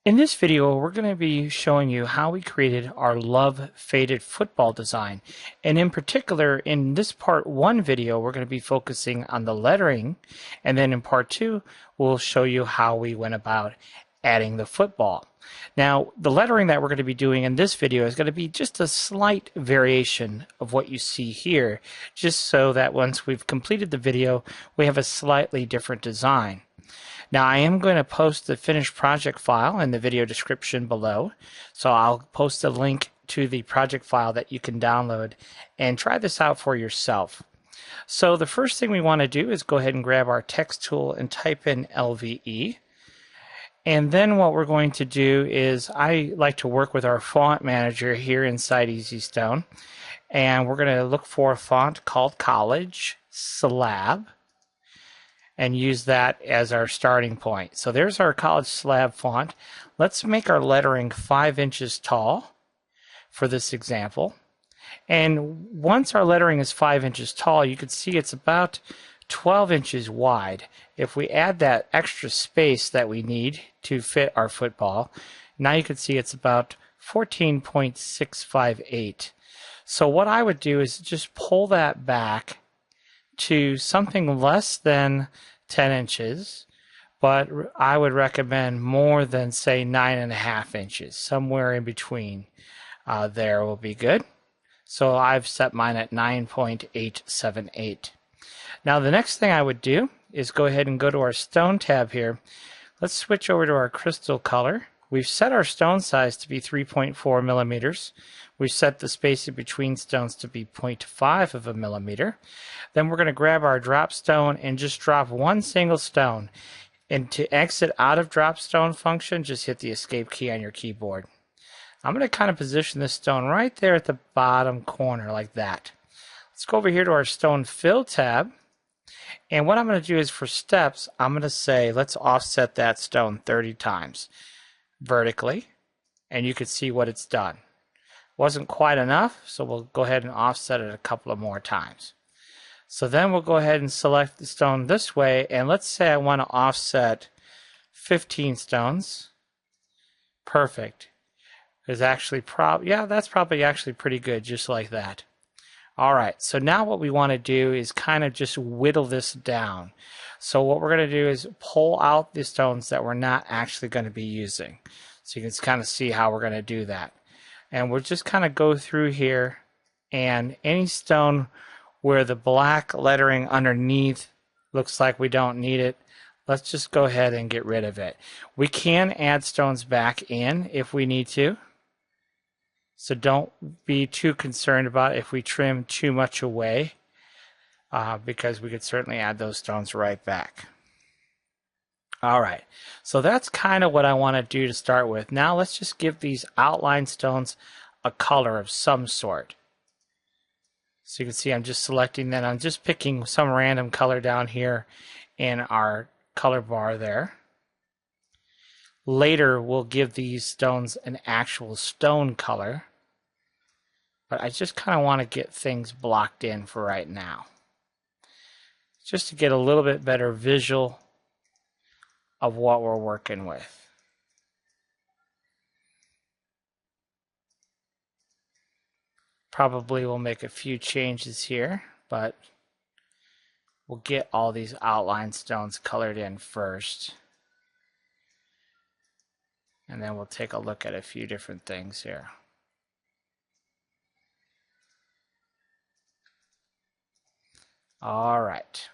In this video, we're going to be showing you how we created our Love Faded football design. And in particular, in this part 1 video, we're going to be focusing on the lettering. And then in part 2, we'll show you how we went about adding the football. Now, the lettering that we're going to be doing in this video is going to be just a slight variation of what you see here, just so that once we've completed the video, we have a slightly different design. Now I am going to post the finished project file in the video description below, so I'll post a link to the project file that you can download and try this out for yourself. So the first thing we want to do is go ahead and grab our text tool and type in LVE. And then what we're going to do is, I like to work with our font manager here inside EasyStone, and we're going to look for a font called College Slab and use that as our starting point. So there's our College Slab font. Let's make our lettering 5 inches tall for this example. And once our lettering is 5 inches tall, you can see it's about 12 inches wide. If we add that extra space that we need to fit our football, now you can see it's about 14.658. So what I would do is just pull that back to something less than 10 inches, but I would recommend more than, say, 9.5 inches. Somewhere in between there will be good. So I've set mine at 9.878. Now the next thing I would do is go ahead and go to our stone tab here. Let's switch over to our crystal color. We've set our stone size to be 3.4 millimeters. We've set the spacing between stones to be 0.5 of a millimeter. Then we're going to grab our drop stone and just drop one single stone. And to exit out of drop stone function, just hit the escape key on your keyboard. I'm going to kind of position this stone right there at the bottom corner like that. Let's go over here to our stone fill tab. And what I'm going to do is, for steps, I'm going to say let's offset that stone 30 times vertically, and you can see what it's done. Wasn't quite enough, so we'll go ahead and offset it a couple of more times. So then we'll go ahead and select the stone this way, and let's say I want to offset 15 stones. Perfect. Is actually that's probably actually pretty good, just like that. Alright, so now what we want to do is kind of just whittle this down. So what we're going to do is pull out the stones that we're not actually going to be using. So you can kind of see how we're going to do that. And we'll just kind of go through here, and any stone where the black lettering underneath looks like we don't need it, let's just go ahead and get rid of it. We can add stones back in if we need to. So don't be too concerned about if we trim too much away, because we could certainly add those stones right back. Alright, so that's kind of what I want to do to start with. Now let's just give these outline stones a color of some sort. So you can see I'm just selecting that. I'm just picking some random color down here in our color bar there. Later we'll give these stones an actual stone color, but I just kind of want to get things blocked in for right now, just to get a little bit better visual of what we're working with. Probably we'll make a few changes here, but we'll get all these outline stones colored in first. And then we'll take a look at a few different things here. All right.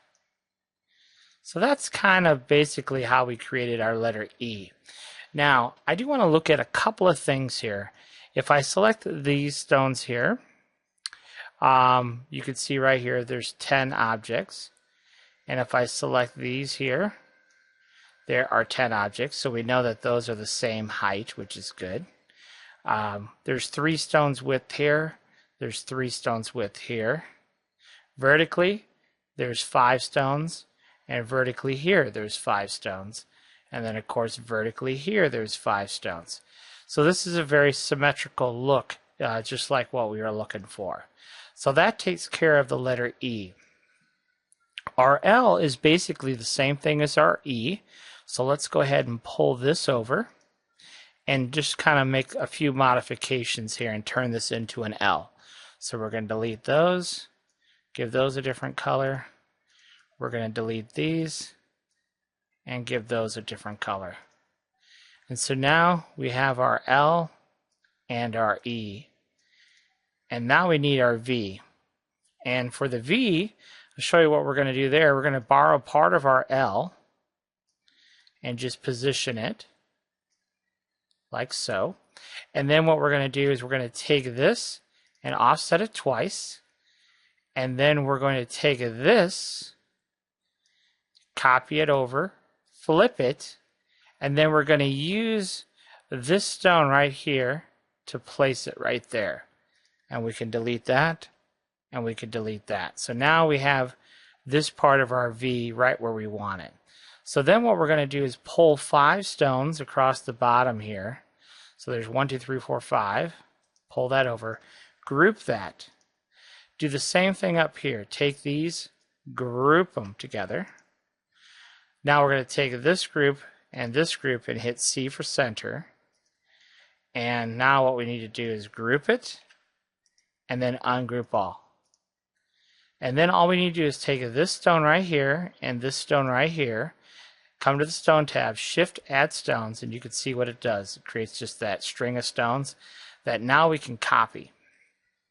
So that's kind of basically how we created our letter E. Now, I do want to look at a couple of things here. If I select these stones here, you can see right here there's 10 objects. And if I select these here, there are 10 objects, so we know that those are the same height, which is good. There's 3 stones width here. There's 3 stones width here. Vertically, there's 5 stones, and vertically here, there's 5 stones. And then, of course, vertically here, there's 5 stones. So this is a very symmetrical look, just like what we were looking for. So that takes care of the letter E. Our L is basically the same thing as our E. So let's go ahead and pull this over. and just kind of make a few modifications here and turn this into an L. So we're going to delete those, give those a different color. We're going to delete these and give those a different color. And so now we have our L and our E. And now we need our V. And for the V, I'll show you what we're going to do there. We're going to borrow part of our L and just position it like so. And then what we're going to do is we're going to take this and offset it twice. And then we're going to take this, copy it over, flip it, and then we're going to use this stone right here to place it right there. And we can delete that, and we can delete that. So now we have this part of our V right where we want it. So then what we're going to do is pull 5 stones across the bottom here. So there's 1, 2, 3, 4, 5. Pull that over. Group that. Do the same thing up here. Take these, group them together. Now we're going to take this group and hit C for center. And now what we need to do is group it and then ungroup all. And then all we need to do is take this stone right here and this stone right here, come to the stone tab, shift add stones, and you can see what it does. It creates just that string of stones that now we can copy.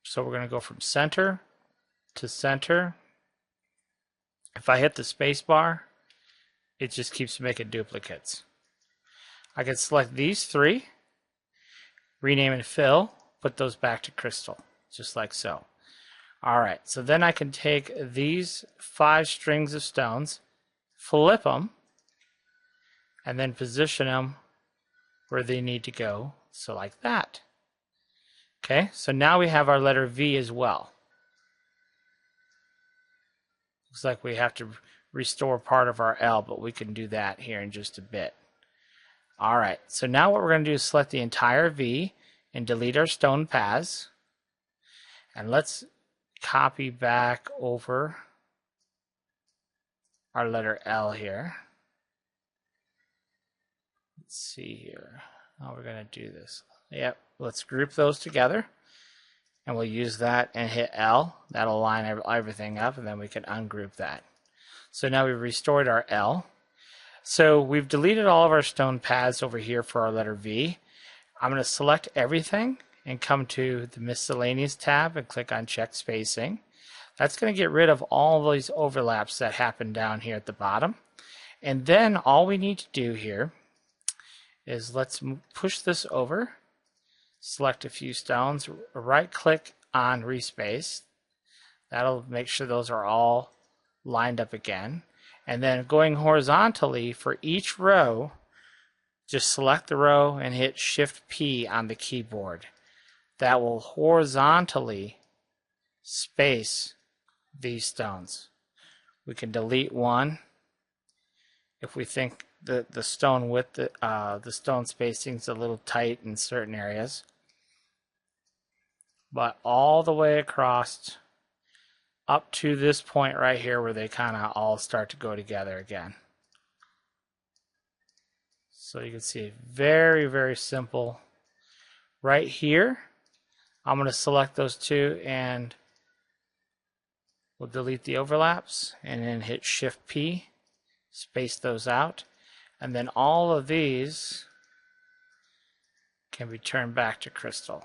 So we're going to go from center to center. If I hit the space bar, it just keeps making duplicates. I can select these 3, rename and fill, put those back to crystal, just like so. Alright, so then I can take these 5 strings of stones, flip them, and then position them where they need to go, so like that. Okay, so now we have our letter V as well. Looks like we have to restore part of our L, but we can do that here in just a bit. Alright, so now what we're going to do is select the entire V and delete our stone paths. And let's copy back over our letter L here. Let's see here how we're going to do this. Yep, let's group those together. And we'll use that and hit L. That'll line everything up, and then we can ungroup that. So now we've restored our L. So we've deleted all of our stone paths over here for our letter V. I'm going to select everything and come to the miscellaneous tab and click on check spacing. That's going to get rid of all these overlaps that happen down here at the bottom. And then all we need to do here is let's push this over, select a few stones, right click on respace. That'll make sure those are all lined up again. And then going horizontally for each row, just select the row and hit Shift P on the keyboard. That will horizontally space these stones. We can delete one if we think the stone width, the stone spacing is a little tight in certain areas. But all the way across up to this point right here where they kind of all start to go together again. So you can see very, very simple. Right here, I'm going to select those 2 and we'll delete the overlaps and then hit Shift P, space those out. And then all of these can be turned back to crystal.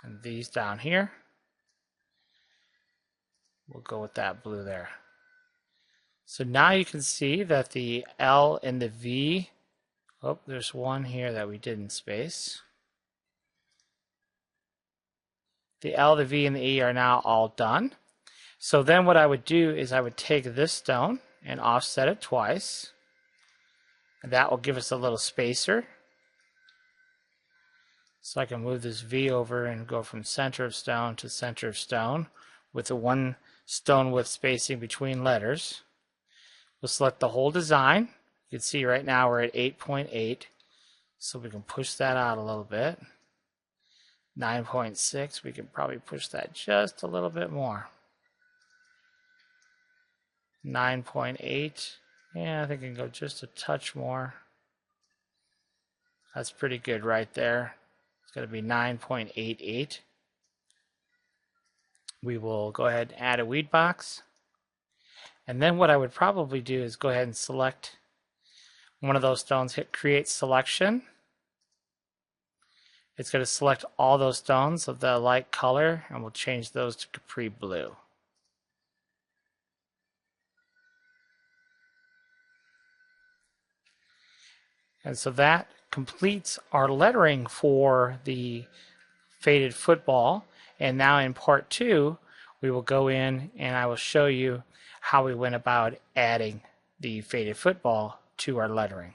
And these down here, we'll go with that blue there. So now you can see that the L and the V, oh, there's one here that we didn't space. The L, the V, and the E are now all done. So then what I would do is I would take this stone and offset it twice. And that will give us a little spacer. So I can move this V over and go from center of stone to center of stone with the 1 stone width spacing between letters. We'll select the whole design. You can see right now we're at 8.8. So we can push that out a little bit. 9.6, we can probably push that just a little bit more. 9.8, Yeah, I think I can go just a touch more. That's pretty good right there. It's going to be 9.88. We will go ahead and add a weed box. And then what I would probably do is go ahead and select one of those stones, hit create selection. It's going to select all those stones of the light color, and we'll change those to Capri Blue. And so that completes our lettering for the faded football. And now in part 2, we will go in and I will show you how we went about adding the faded football to our lettering.